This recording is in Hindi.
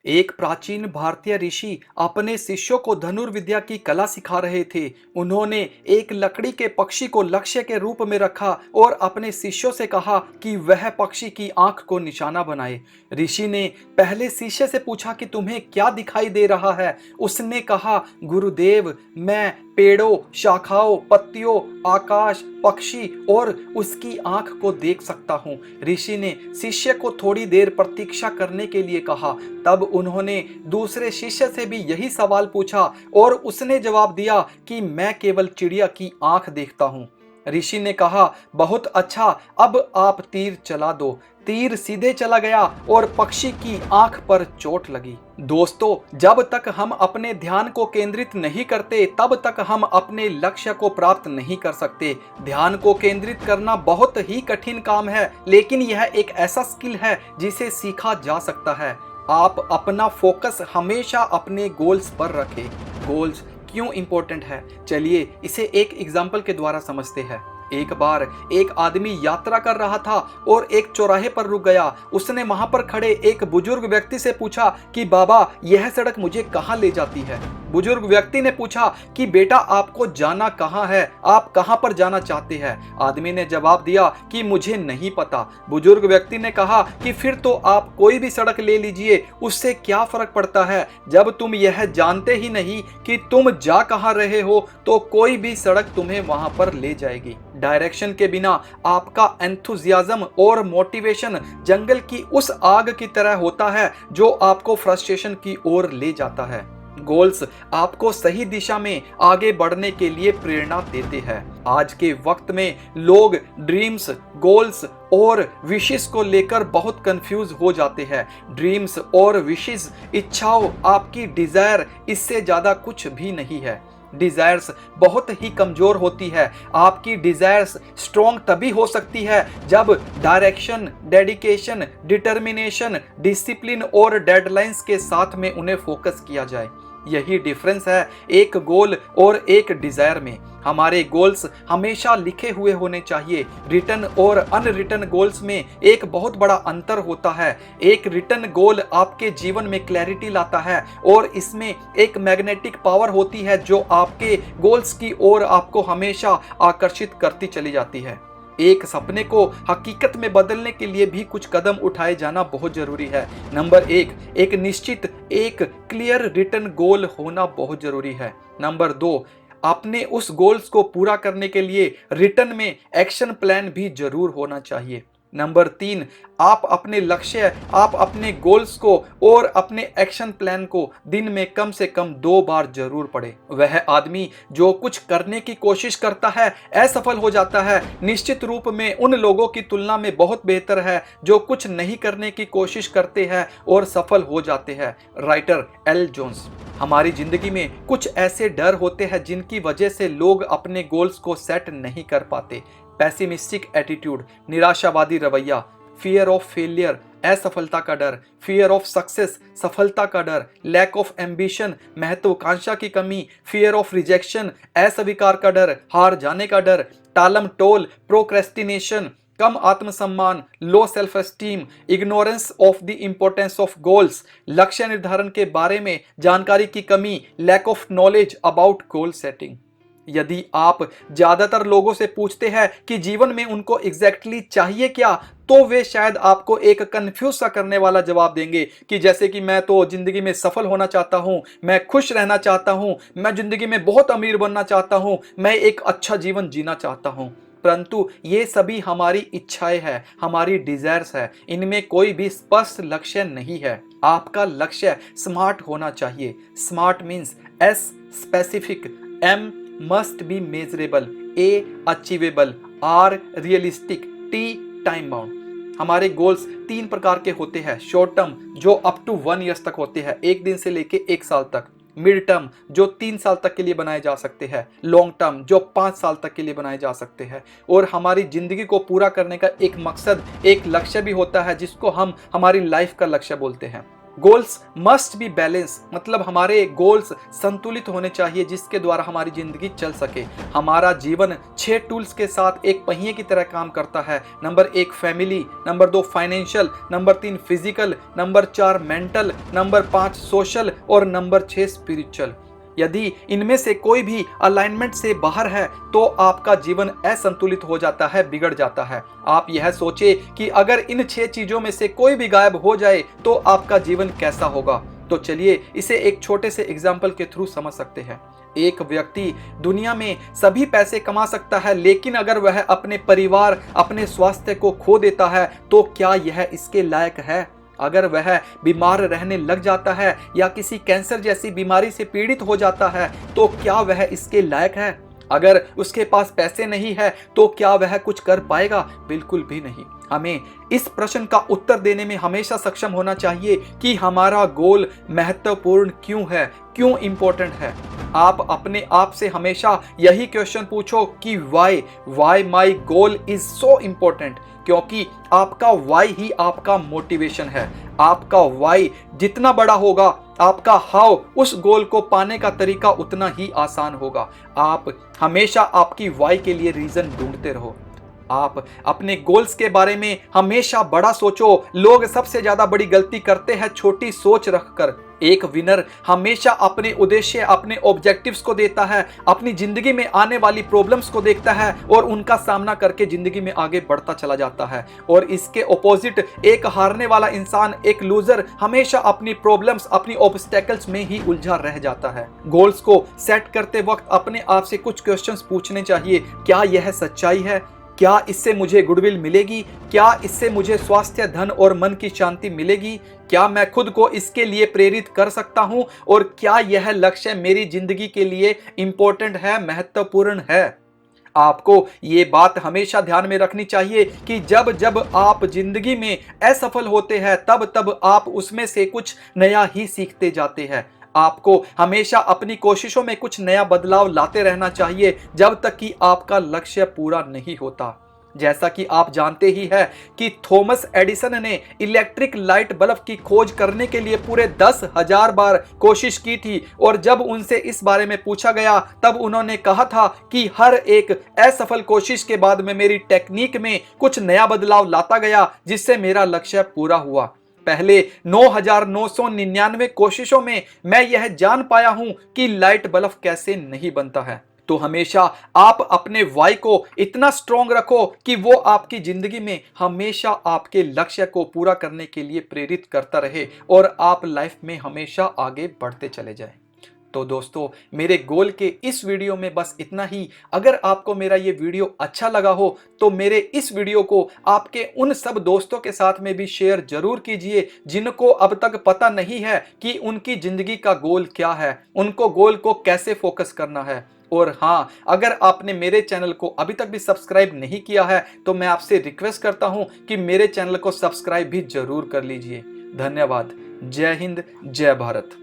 एक प्राचीन भारतीय ऋषि अपने शिष्यों को धनुर्विद्या की कला सिखा रहे थे। उन्होंने एक लकड़ी के पक्षी को लक्ष्य के रूप में रखा और अपने शिष्यों से कहा कि वह पक्षी की आंख को निशाना बनाए। ऋषि ने पहले शिष्य से पूछा कि तुम्हें क्या दिखाई दे रहा है। उसने कहा, गुरुदेव, मैं पेड़ों, शाखाओं, पत्तियों, आकाश, पक्षी और उसकी आंख को देख सकता हूँ। ऋषि ने शिष्य को थोड़ी देर प्रतीक्षा करने के लिए कहा। तब उन्होंने दूसरे शिष्य से भी यही सवाल पूछा और उसने जवाब दिया कि मैं केवल चिड़िया की आंख देखता हूँ। ऋषि ने कहा, बहुत अच्छा, अब आप तीर चला दो। तीर सीधे चला गया और पक्षी की आंख पर चोट लगी। दोस्तों, जब तक हम अपने ध्यान को केंद्रित नहीं करते तब तक हम अपने लक्ष्य को प्राप्त नहीं कर सकते। ध्यान को केंद्रित करना बहुत ही कठिन काम है, लेकिन यह एक ऐसा स्किल है जिसे सीखा जा सकता है। आप अपना फोकस हमेशा अपने गोल्स पर रखें। गोल्स क्यों इंपॉर्टेंट है, चलिए इसे एक एग्जाम्पल के द्वारा समझते हैं। एक बार एक आदमी यात्रा कर रहा था और एक चौराहे पर रुक गया। उसने वहां पर खड़े एक बुजुर्ग व्यक्ति से पूछा कि बाबा, यह सड़क मुझे कहां ले जाती है। बुजुर्ग व्यक्ति ने पूछा कि बेटा, आपको जाना कहां है, आप कहां पर जाना चाहते हैं। आदमी ने जवाब दिया कि मुझे नहीं पता। बुजुर्ग व्यक्ति ने कहा कि फिर तो आप कोई भी सड़क ले लीजिए, उससे क्या फर्क पड़ता है। जब तुम यह जानते ही नहीं कि तुम जा कहां रहे हो तो कोई भी सड़क तुम्हें वहां पर ले जाएगी। डायरेक्शन के बिना आपका एंथुजियाज्म और मोटिवेशन जंगल की उस आग की तरह होता है जो आपको फ्रस्ट्रेशन की ओर ले जाता है। गोल्स आपको सही दिशा में आगे बढ़ने के लिए प्रेरणा देते हैं। आज के वक्त में लोग ड्रीम्स, गोल्स और विशेस को लेकर बहुत कंफ्यूज हो जाते हैं। ड्रीम्स और विशेस, इच्छाओं, आपकी डिजायर, इससे ज्यादा कुछ भी नहीं है। डिजायर्स बहुत ही कमजोर होती है। आपकी डिजायर्स स्ट्रॉन्ग तभी हो सकती है जब डायरेक्शन, डेडिकेशन, डिटर्मिनेशन, डिसिप्लिन और डेडलाइंस के साथ में उन्हें फोकस किया जाए। यही डिफरेंस है एक गोल और एक डिजायर में। हमारे गोल्स हमेशा लिखे हुए होने चाहिए। रिटन और अनरिटन गोल्स में एक बहुत बड़ा अंतर होता है। एक रिटन गोल आपके जीवन में क्लैरिटी लाता है और इसमें एक मैग्नेटिक पावर होती है जो आपके गोल्स की ओर आपको हमेशा आकर्षित करती चली जाती है। एक सपने को हकीकत में बदलने के लिए भी कुछ कदम उठाए जाना बहुत जरूरी है। नंबर एक निश्चित, एक क्लियर रिटन गोल होना बहुत जरूरी है। नंबर 2, अपने उस गोल्स को पूरा करने के लिए रिटन में एक्शन प्लान भी जरूर होना चाहिए। नंबर 3, आप अपने लक्ष्य, आप अपने गोल्स को और अपने एक्शन प्लान को दिन में कम से कम 2 बार जरूर पढ़े। वह आदमी जो कुछ करने की कोशिश करता है असफल हो जाता है, निश्चित रूप में उन लोगों की तुलना में बहुत बेहतर है जो कुछ नहीं करने की कोशिश करते हैं और सफल हो जाते हैं। Writer L Jones. हमारी जिंदगी में कुछ ऐसे डर होते हैं जिनकी वजह से लोग अपने गोल्स को सेट नहीं कर पाते। पैसिमिस्टिक एटीट्यूड, निराशावादी रवैया, फियर ऑफ फेलियर, असफलता का डर, फियर ऑफ सक्सेस, सफलता का डर, लैक ऑफ एम्बिशन, महत्वाकांक्षा की कमी, फियर ऑफ रिजेक्शन, अस्वीकार का डर, हार जाने का डर, टालम टोल, प्रोक्रेस्टिनेशन, कम आत्मसम्मान, low self esteem, ignorance of the importance of goals, लक्ष्य निर्धारण के बारे में जानकारी की कमी, lack of knowledge about goal setting. यदि आप ज्यादातर लोगों से पूछते हैं कि जीवन में उनको एग्जैक्टली चाहिए क्या, तो वे शायद आपको एक कंफ्यूज सा करने वाला जवाब देंगे कि जैसे कि मैं तो जिंदगी में सफल होना चाहता हूं, मैं खुश रहना चाहता हूं, मैं जिंदगी में बहुत अमीर बनना चाहता हूं, मैं एक अच्छा जीवन जीना चाहता हूं। परंतु ये सभी हमारी इच्छाएं हैं, हमारी डिजायर्स है। इनमें कोई भी स्पष्ट लक्ष्य नहीं है। आपका लक्ष्य स्मार्ट होना चाहिए। Smart means S specific, M must be measurable, A achievable, R realistic, T time bound। हमारे गोल्स 3 प्रकार के होते हैं। शॉर्ट टर्म जो अप टू 1 ईयर्स तक होते हैं, 1 दिन से लेके 1 साल तक। मिड टर्म जो 3 साल तक के लिए बनाए जा सकते हैं। लॉन्ग टर्म जो 5 साल तक के लिए बनाए जा सकते हैं। और हमारी जिंदगी को पूरा करने का एक मकसद, एक लक्ष्य भी होता है जिसको हम हमारी लाइफ का लक्ष्य बोलते हैं। गोल्स मस्ट बी बैलेंस, मतलब हमारे गोल्स संतुलित होने चाहिए जिसके द्वारा हमारी जिंदगी चल सके। हमारा जीवन 6 टूल्स के साथ एक पहिए की तरह काम करता है। Number 1 family, number 2 financial, number 3 physical, number 4 mental, number 5 social और नंबर 6 स्पिरिचुअल। यदि इनमें से कोई भी अलाइनमेंट से बाहर है तो आपका जीवन असंतुलित हो जाता है, बिगड़ जाता है। आप यह सोचे कि अगर इन 6 चीजों में से कोई भी गायब हो जाए तो आपका जीवन कैसा होगा। तो चलिए इसे एक छोटे से एग्जाम्पल के थ्रू समझ सकते हैं। एक व्यक्ति दुनिया में सभी पैसे कमा सकता है, लेकिन अगर वह अपने परिवार, अपने स्वास्थ्य को खो देता है तो क्या यह इसके लायक है? अगर वह बीमार रहने लग जाता है या किसी कैंसर जैसी बीमारी से पीड़ित हो जाता है तो क्या वह इसके लायक है? अगर उसके पास पैसे नहीं है तो क्या वह कुछ कर पाएगा? बिल्कुल भी नहीं। हमें इस प्रश्न का उत्तर देने में हमेशा सक्षम होना चाहिए कि हमारा गोल महत्वपूर्ण क्यों है, क्यों इंपॉर्टेंट है। आप अपने आप से हमेशा यही क्वेश्चन पूछो कि why my goal is so important, क्योंकि आपका वाई ही आपका मोटिवेशन है। आपका वाई जितना बड़ा होगा, आपका हाउ उस गोल को पाने का तरीका उतना ही आसान होगा। आप हमेशा आपकी वाई के लिए रीजन ढूंढते रहो। आप अपने गोल्स के बारे में हमेशा बड़ा सोचो। लोग सबसे ज्यादा बड़ी गलती करते हैं छोटी सोच रखकर। एक विनर हमेशा अपने उद्देश्य, अपने ऑब्जेक्टिव्स को देता है, अपनी जिंदगी में आने वाली प्रॉब्लम्स को देखता है और उनका सामना करके जिंदगी में आगे बढ़ता चला जाता है। और इसके ऑपोजिट एक हारने वाला इंसान, एक लूजर, हमेशा अपनी प्रॉब्लम्स, अपनी ऑब्स्टेकल्स में ही उलझा रह जाता है। गोल्स को सेट करते वक्त अपने आप से कुछ क्वेश्चंस पूछने चाहिए। क्या यह सच्चाई है? क्या इससे मुझे गुडविल मिलेगी? क्या इससे मुझे स्वास्थ्य, धन और मन की शांति मिलेगी? क्या मैं खुद को इसके लिए प्रेरित कर सकता हूं? और क्या यह लक्ष्य मेरी जिंदगी के लिए इंपॉर्टेंट है, महत्वपूर्ण है? आपको ये बात हमेशा ध्यान में रखनी चाहिए कि जब जब आप जिंदगी में असफल होते हैं तब तब आप उसमें से कुछ नया ही सीखते जाते हैं। आपको हमेशा अपनी कोशिशों में कुछ नया बदलाव लाते रहना चाहिए जब तक कि आपका लक्ष्य पूरा नहीं होता। जैसा कि आप जानते ही है कि थॉमस एडिसन ने इलेक्ट्रिक लाइट बल्ब की खोज करने के लिए पूरे 10,000 बार कोशिश की थी, और जब उनसे इस बारे में पूछा गया तब उन्होंने कहा था कि हर एक असफल कोशिश के बाद में मेरी टेक्निक में कुछ नया बदलाव लाता गया जिससे मेरा लक्ष्य पूरा हुआ। पहले 9,999 कोशिशों में मैं यह जान पाया हूं कि लाइट बल्ब कैसे नहीं बनता है। तो हमेशा आप अपने वाई को इतना स्ट्रॉन्ग रखो कि वो आपकी जिंदगी में हमेशा आपके लक्ष्य को पूरा करने के लिए प्रेरित करता रहे और आप लाइफ में हमेशा आगे बढ़ते चले जाएं। तो दोस्तों, मेरे गोल के इस वीडियो में बस इतना ही। अगर आपको मेरा ये वीडियो अच्छा लगा हो तो मेरे इस वीडियो को आपके उन सब दोस्तों के साथ में भी शेयर जरूर कीजिए जिनको अब तक पता नहीं है कि उनकी जिंदगी का गोल क्या है, उनको गोल को कैसे फोकस करना है। और हाँ, अगर आपने मेरे चैनल को अभी तक भी सब्सक्राइब नहीं किया है तो मैं आपसे रिक्वेस्ट करता हूं कि मेरे चैनल को सब्सक्राइब भी जरूर कर लीजिए। धन्यवाद। जय हिंद, जय भारत।